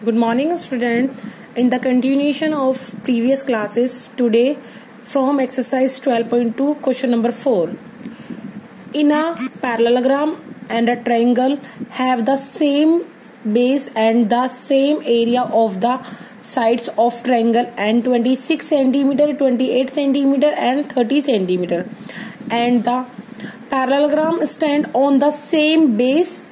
Good morning, student. In the continuation of previous classes, today from exercise 12.2, question number 4. In a parallelogram and a triangle have the same base and the same area of the sides of triangle and 26 centimeter, 28 centimeter and 30 centimeter, and the parallelogram stand on the same base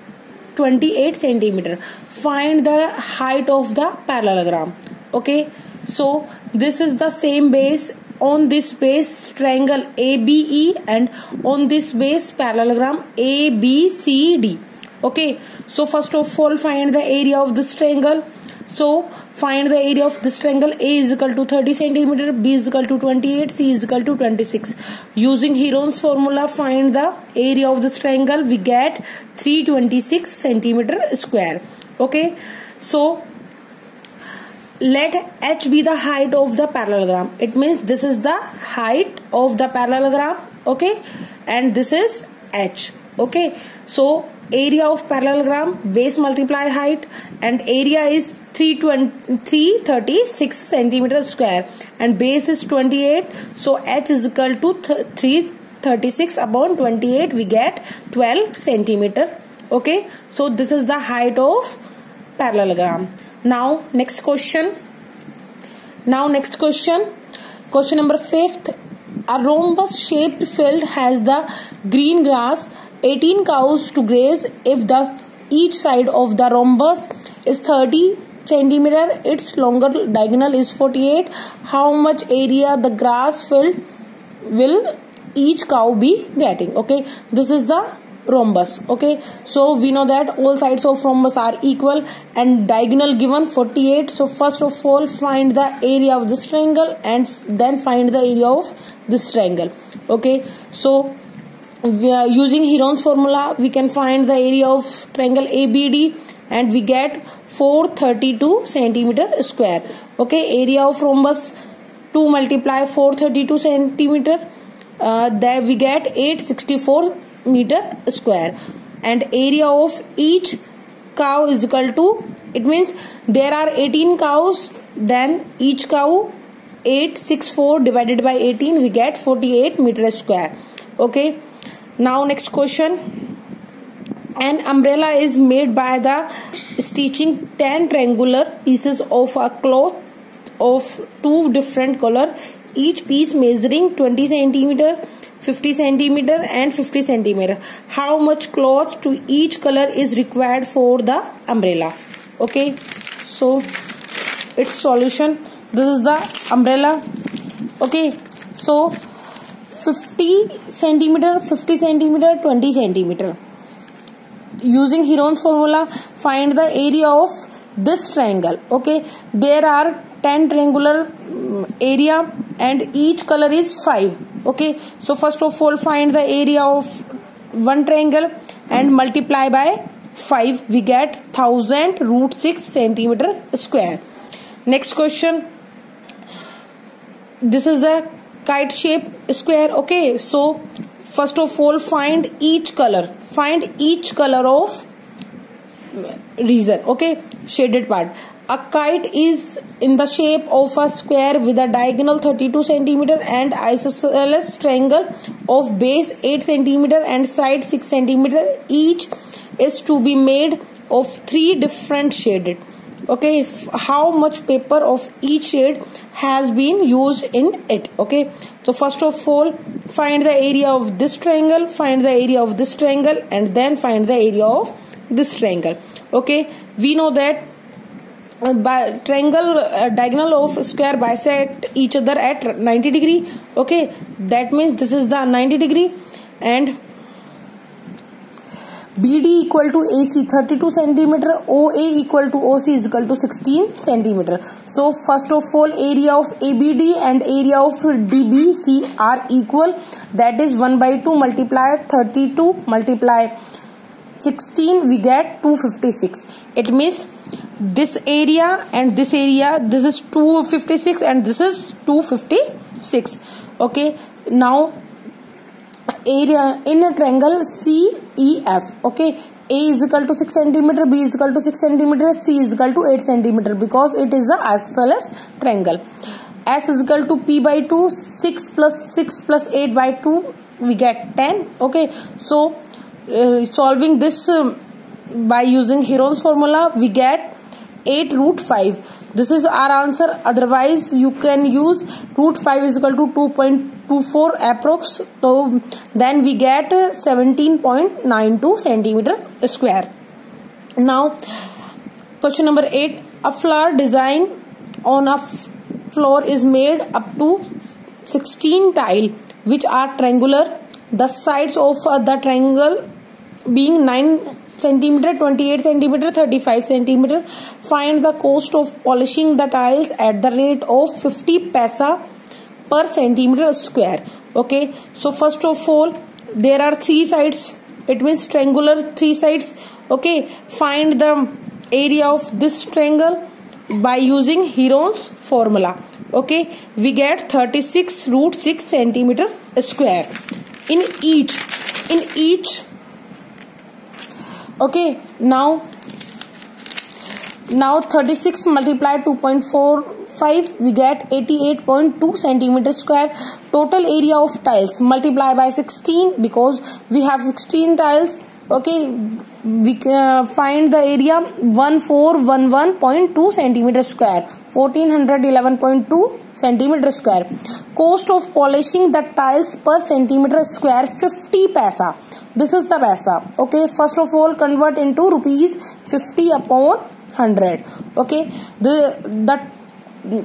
28 centimeter. Find the height of the parallelogram. Okay, so this is the same base. On this base triangle ABE and on this base parallelogram ABCD. Okay, so first of all find the area of this triangle. So find the area of this triangle. A is equal to 30 centimeter, B is equal to 28, C is equal to 26. Using Heron's formula, find the area of this triangle. We get 326 centimeter square. Okay, so let H be the height of the parallelogram. It means this is the height of the parallelogram. Okay, and this is H. Okay, so area of parallelogram, base multiply height, and area is 336 centimeter square and base is 28. So H is equal to 336 upon 28. We get 12 centimeter. Okay, so this is the height of parallelogram. Now next question. Question number 5. A rhombus shaped field has the green grass, 18 cows to graze. If each side of the rhombus is 30 centimeter, its longer diagonal is 48. How much area the grass field will each cow be getting? Okay, this is the rhombus. Okay, so we know that all sides of rhombus are equal and diagonal given 48. So first of all find the area of this triangle and then find the area of this triangle. Okay, so we are using Heron's formula. We can find the area of triangle ABD and we get 432 centimeter square. Okay, area of rhombus 2 multiply 432 centimeter, there we get 864 meter square, and area of each cow is equal to, it means there are 18 cows, then each cow 864 divided by 18, we get 48 meter square. Okay, now next question. An umbrella is made by the stitching 10 triangular pieces of a cloth of 2 different color, each piece measuring 20 centimeter, 50 centimeter and 50 centimeter. How much cloth to each color is required for the umbrella? Okay, so its solution. This is the umbrella. Okay, so 50 centimeter, 50 centimeter, 20 centimeter. Using Heron's formula, find the area of this triangle. Okay, there are 10 triangular area and each color is 5. Okay, so first of all find the area of one triangle and multiply by 5. We get 1000 root 6 centimeter square. Next question. This is a kite shape square. Okay, so first of all find each color. Find each color of region. Okay, shaded part. A kite is in the shape of a square with a diagonal 32 centimeter and isosceles triangle of base 8 centimeter and side 6 centimeter. Each is to be made of 3 different shaded. Okay, how much paper of each shade has been used in it? Okay, so first of all find the area of this triangle, find the area of this triangle, and then find the area of this triangle. Okay, we know that by triangle diagonal of square bisect each other at 90 degree. Okay, that means this is the 90 degree, and BD equal to AC 32 centimeter, OA equal to OC is equal to 16 centimeter. So first of all area of ABD and area of DBC are equal, that is 1 by 2 multiply 32 multiply 16, we get 256. It means this area and this area, this is 256 and this is 256. Okay, now area in a triangle CEF. Okay, A is equal to 6 centimeter, B is equal to 6 centimeter, C is equal to 8 centimeter because it is a isosceles triangle. S is equal to P by 2, 6 plus 8 by 2, we get 10. Okay, so solving this by using Heron's formula, we get 8 root 5. This is our answer. Otherwise, you can use root 5 is equal to 2.24 approx. So then we get 17.92 centimeter square. Now, question number 8. A floor design on a floor is made up to 16 tiles which are triangular. The sides of the triangle being 9 centimeter, 28 centimeter, 35 centimeter. Find the cost of polishing the tiles at the rate of 50 paisa per centimeter square. Okay, so first of all, there are 3 sides. It means triangular 3 sides. Okay, find the area of this triangle by using Heron's formula. Okay, we get 36 root 6 centimeter square in each. Okay, now 36 multiplied 2.45, we get 88.2 centimeter square. Total area of tiles multiply by 16 because we have 16 tiles. Okay, we find the area 1411.2 centimeter square, 1411.2 centimeter square. Cost of polishing the tiles per centimeter square 50 paisa. This is the paisa. Okay, first of all convert into rupees 50 upon 100. Okay, the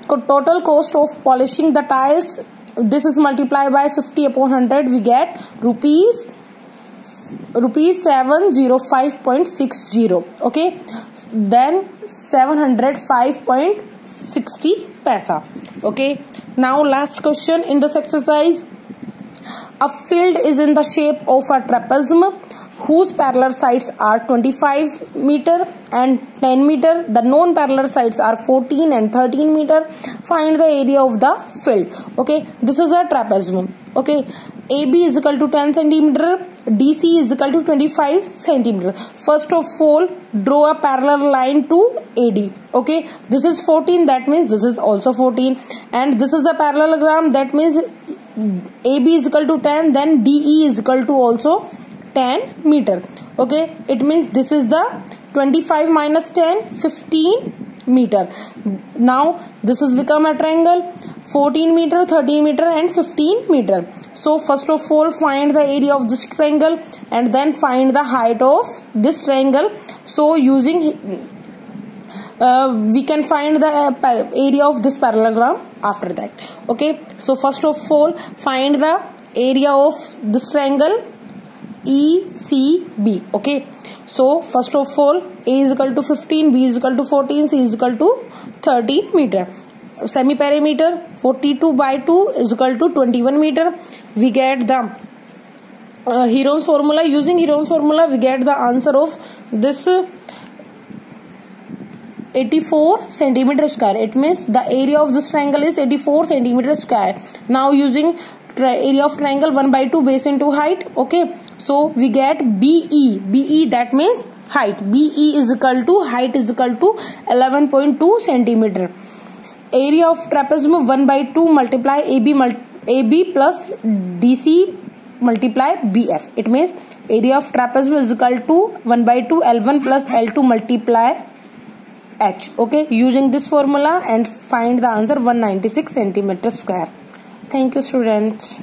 total cost of polishing the tiles, this is multiplied by 50 upon 100, we get rupees 705.60. Okay, then 705.60 paisa. Okay, now last question in this exercise. A field is in the shape of a trapezium whose parallel sides are 25 meter and 10 meter. The non-parallel sides are 14 and 13 meter. Find the area of the field. Okay, this is a trapezium. Okay, AB is equal to 10 centimeter, DC is equal to 25 centimeter. First of all, draw a parallel line to AD. Okay, this is 14, that means this is also 14, and this is a parallelogram, that means AB is equal to 10, then DE is equal to also 10 meter. Okay, it means this is the 25 minus 10, 15 meter. Now this has become a triangle, 14 meter, 13 meter and 15 meter. So first of all find the area of this triangle and then find the height of this triangle. So using we can find the area of this parallelogram after that. Okay, so first of all find the area of this triangle ECB. Okay, so first of all A is equal to 15, B is equal to 14, C is equal to 13 meter. Semi-perimeter 42 by 2 is equal to 21 meter. We get the Heron's formula. Using Heron's formula we get the answer of this 84 centimeter square. It means the area of this triangle is 84 centimeter square. Now using area of triangle 1 by 2 base into height. Okay, so we get BE, that means height. BE is equal to height is equal to 11.2 centimeter. Area of trapezium 1 by 2 multiply AB plus DC multiply BF. It means area of trapezium is equal to 1 by 2 L1 plus L2 multiply H. Okay, using this formula and find the answer 196 centimeter square. Thank you, students.